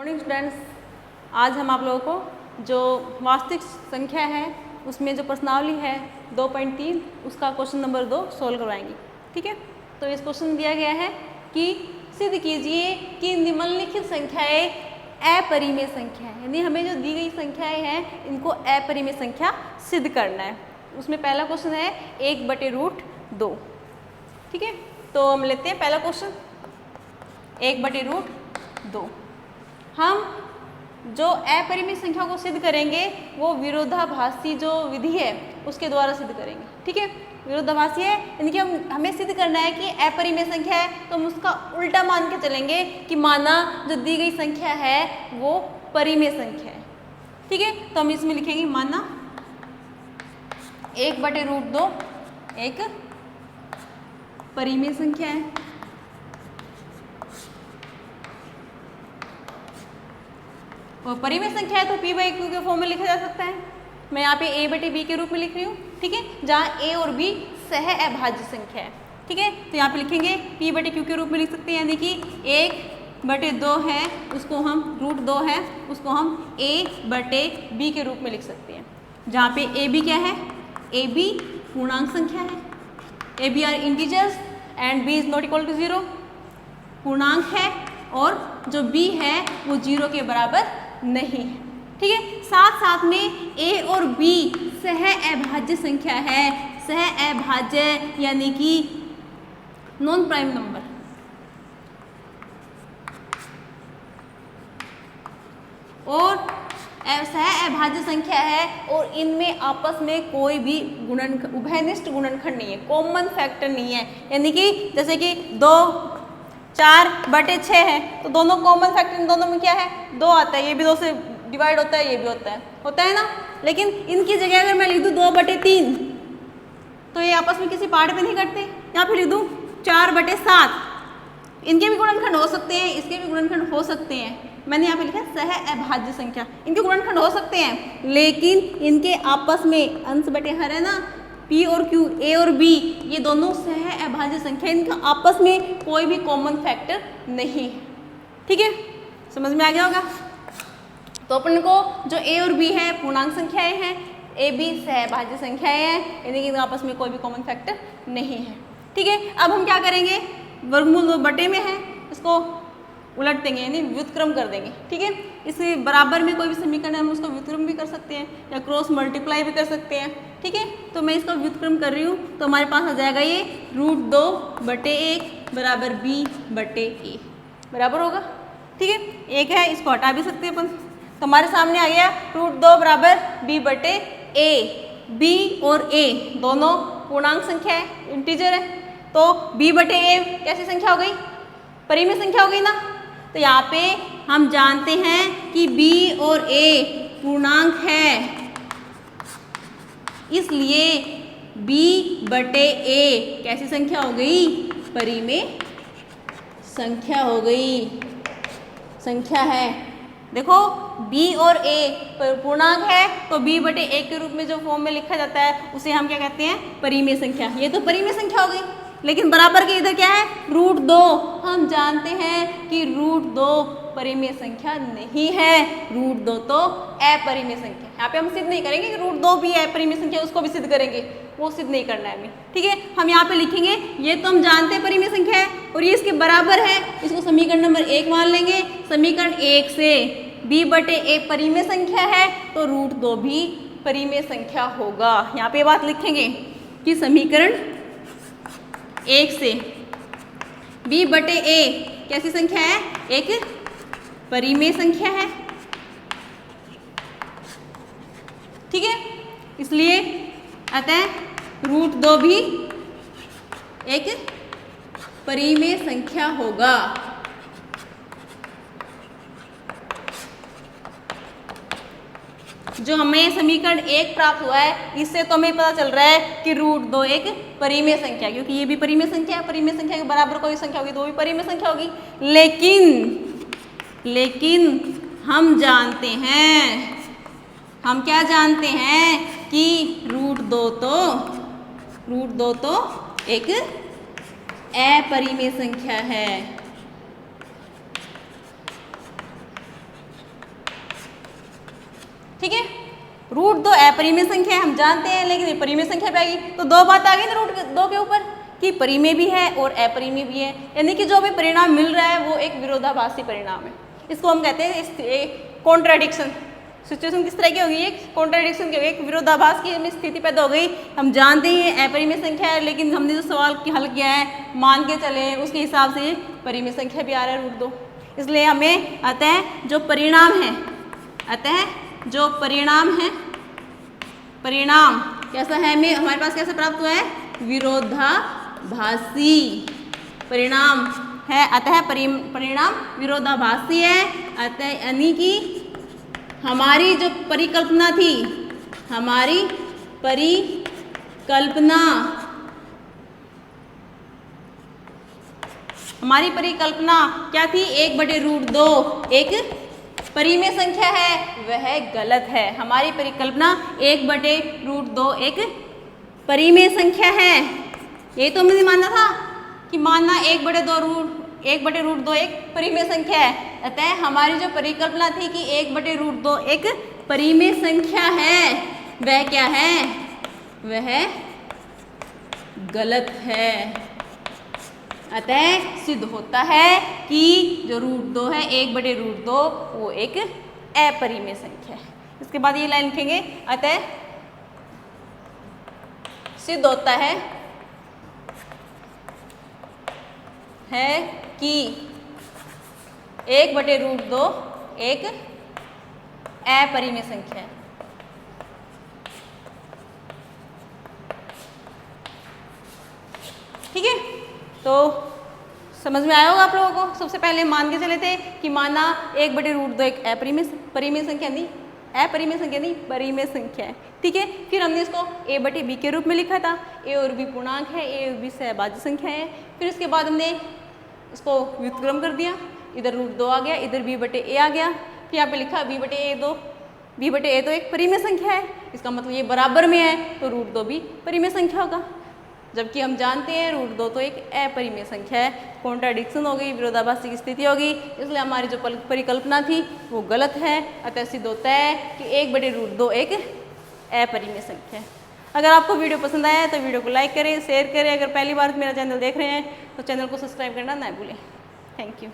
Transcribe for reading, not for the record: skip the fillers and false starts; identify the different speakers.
Speaker 1: Morning students, आज हम आप लोगों को जो वास्तविक संख्या है उसमें जो प्रश्नावली है 2.3 उसका क्वेश्चन नंबर 2 सोल्व करवाएंगे। ठीक है, तो इस क्वेश्चन दिया गया है कि सिद्ध कीजिए कि निम्नलिखित संख्याएं अपरिमेय संख्या है, यानी हमें जो दी गई संख्याएं हैं इनको अपरिमेय संख्या सिद्ध करना है। उसमें पहला क्वेश्चन है 1/√2। ठीक है, तो हम लेते हैं पहला क्वेश्चन 1/√2। हम जो अपरिमेय संख्या को सिद्ध करेंगे वो विरोधाभासी जो विधि है उसके द्वारा सिद्ध करेंगे। ठीक है, विरोधाभासी है यानी कि हमें सिद्ध करना है कि अपरिमेय संख्या है, तो हम उसका उल्टा मान के चलेंगे कि माना जो दी गई संख्या है वो परिमेय संख्या है। ठीक है, तो हम इसमें लिखेंगे माना 1/√2 एक परिमेय संख्या है। और परिमेय संख्या है तो p/q के फॉर्म में लिखा जा सकता है। मैं यहाँ पे a/b के रूप में लिख रही हूँ। ठीक है, जहाँ a और b सह अभाज्य संख्या है। ठीक है, तो यहाँ पे लिखेंगे p/q के रूप में लिख सकते हैं, यानी कि 1/2 है उसको हम √2 है उसको हम a/b के रूप में लिख सकते हैं। जहाँ पे ab क्या है, ab पूर्णांक संख्या है, ab are integers and b is not equal to 0 पूर्णांक है, और जो b है वो 0 के बराबर नहीं है। ठीक है, साथ साथ में a और b सह अभाज्य संख्या है, सह अभाज्य यानी कि नॉन प्राइम नंबर। और सह अभाज्य संख्या है और इनमें आपस में कोई भी गुणनखंड उभयनिष्ठ गुणनखंड नहीं है, कॉमन फैक्टर नहीं है। यानी कि जैसे कि 2 4/6 है तो दोनों कॉमन फैक्टर इन दोनों में क्या है, 2 आता है, ये भी 2 से डिवाइड होता है, ये भी होता है ना। लेकिन इनकी जगह अगर मैं लिख दूँ 2/3 तो ये आपस में किसी पार्ट पे नहीं करते। यहाँ पे लिख दूँ 4/7, इनके भी गुणनखंड हो सकते हैं, इसके भी गुणनखंड हो सकते हैं। मैंने यहाँ पे लिखा है सह अभाज्य संख्या, इनके गुणनखंड हो सकते हैं लेकिन इनके आपस में अंश बटे हर है ना, p और q, a और b ये दोनों सह अभाज्य संख्या, इनका आपस में कोई भी कॉमन फैक्टर नहीं है। ठीक है, समझ में आ गया होगा। तो अपन को जो a और b है पूर्णांक संख्याएं हैं, a b सह अभाज्य संख्याएं हैं, यानी कि इनके आपस में कोई भी कॉमन फैक्टर नहीं है। ठीक है, अब हम क्या करेंगे, वर्गमूल 2 बटे में है इसको उलट देंगे यानी व्युत्क्रम कर देंगे। ठीक है, इसे बराबर में कोई भी समीकरण है हम उसको व्युत्क्रम भी कर सकते हैं या क्रॉस मल्टीप्लाई भी कर सकते हैं। ठीक है, तो मैं इसका व्युत्क्रम कर रही हूँ तो हमारे पास आ जाएगा ये √2/1 बराबर b/a बराबर होगा। ठीक है, एक है इसको हटा भी सकते हैं अपन, तो हमारे सामने आ गया √2 बराबर b/a। b और a दोनों पूर्णांक संख्या है, इंटीजर है, तो b/a कैसी संख्या हो गई, परिमेय संख्या हो गई ना। तो यहाँ पे हम जानते हैं कि b और a पूर्णांक है, इसलिए b/a कैसी संख्या हो गई, परिमेय संख्या हो गई, संख्या है। देखो b और a पूर्णांक है तो b/a के रूप में जो फॉर्म में लिखा जाता है उसे हम क्या कहते हैं, परिमेय संख्या। ये तो परिमेय संख्या हो गई, लेकिन बराबर के इधर क्या है, √2। हम जानते हैं कि √2 परिमेय संख्या नहीं है, √2 तो अपरिमेय संख्या। यहाँ पे हम सिद्ध नहीं करेंगे कि √2 भी अपरिमेय संख्या, उसको भी सिद्ध करेंगे, वो सिद्ध नहीं करना है हमें। ठीक है, हम यहाँ पे लिखेंगे ये तो हम जानते हैं परिमेय संख्या है और ये इसके बराबर है, इसको समीकरण नंबर 1 मान लेंगे। समीकरण 1 से b/a परिमेय संख्या है तो √2 भी परिमेय संख्या होगा। यहाँ पे बात लिखेंगे कि समीकरण 1 से b/a कैसी संख्या है, एक परिमेय संख्या है। ठीक है, इसलिए अतः √2 भी एक परिमेय संख्या होगा। जो हमें समीकरण 1 प्राप्त हुआ है इससे तो हमें पता चल रहा है कि √2 एक परिमेय संख्या, क्योंकि ये भी परिमेय संख्या है, परिमेय संख्या के बराबर कोई संख्या होगी तो वो भी परिमेय संख्या होगी। लेकिन हम जानते हैं, हम क्या जानते हैं कि √2 तो एक अपरिमेय संख्या है। ठीक है। रूट 2 अपरिमेय संख्या है हम जानते हैं, लेकिन ये परिमेय संख्या पे आएगी तो दो बात आ गई ना रूट 2 के ऊपर कि परिमेय भी है और अपरिमेय भी है, यानी कि जो भी परिणाम मिल रहा है वो एक विरोधाभासी परिणाम है। इसको हम कहते हैं कॉन्ट्राडिक्शन। सिचुएशन किस तरह की होगी, एक कॉन्ट्राडिक्शन की होगी, एक विरोधाभास की स्थिति पैदा हो गई। हम जानते हैं अपरिमेय संख्या है, लेकिन हमने जो सवाल हल किया है मान के चले उसके हिसाब से परिमेय संख्या भी आ रहा है रूट 2। इसलिए हमें अतः जो परिणाम है, अतः जो परिणाम है, परिणाम कैसा है, हमें हमारे पास कैसे प्राप्त हुआ है, विरोधाभासी परिणाम है। अतः परिणाम विरोधाभासी है। अतः यानी कि हमारी जो परिकल्पना थी, हमारी परिकल्पना, हमारी परिकल्पना क्या थी, 1/√2 एक परिमेय संख्या है, वह गलत है। हमारी परिकल्पना 1/√2 एक परिमेय संख्या है। ये तो मुझे मानना था कि मानना 1/√2 एक परिमेय संख्या है। अतः हमारी जो परिकल्पना थी कि 1/√2 एक परिमेय संख्या है, वह क्या है, वह गलत है। अतः सिद्ध होता है कि जो √2 है 1/√2 वो एक अपरिमेय संख्या है। इसके बाद ये लाइन लिखेंगे, अतः सिद्ध होता है कि 1/√2 एक अपरिमेय संख्या है। ठीक है, तो समझ में आया होगा आप लोगों को। सबसे पहले मान के चले थे कि माना 1/√2 एक परिमेय संख्या नहीं, अपरिमेय संख्या नहीं, परिमेय संख्या है। ठीक है, फिर हमने इसको a/b के रूप में लिखा था। a और b पूर्णांक है, a और b सहभाज्य संख्या है। फिर इसके बाद हमने इसको व्युत्क्रम कर दिया, इधर √2 आ गया, इधर b/a आ गया। फिर यहाँ पे लिखा b/a तो एक परिमेय संख्या है, इसका मतलब ये बराबर में है तो √2 भी परिमेय संख्या होगा, जबकि हम जानते हैं √2 तो एक अपरिमेय संख्या है। कॉन्ट्राडिक्शन हो गई, विरोधाभासी की स्थिति होगी, इसलिए हमारी जो परिकल्पना थी वो गलत है। अतः सिद्ध होता है कि 1/√2 एक अपरिमेय संख्या है। अगर आपको वीडियो पसंद आया है तो वीडियो को लाइक करें, शेयर करें। अगर पहली बार मेरा चैनल देख रहे हैं तो चैनल को सब्सक्राइब करना ना भूलें। Thank you.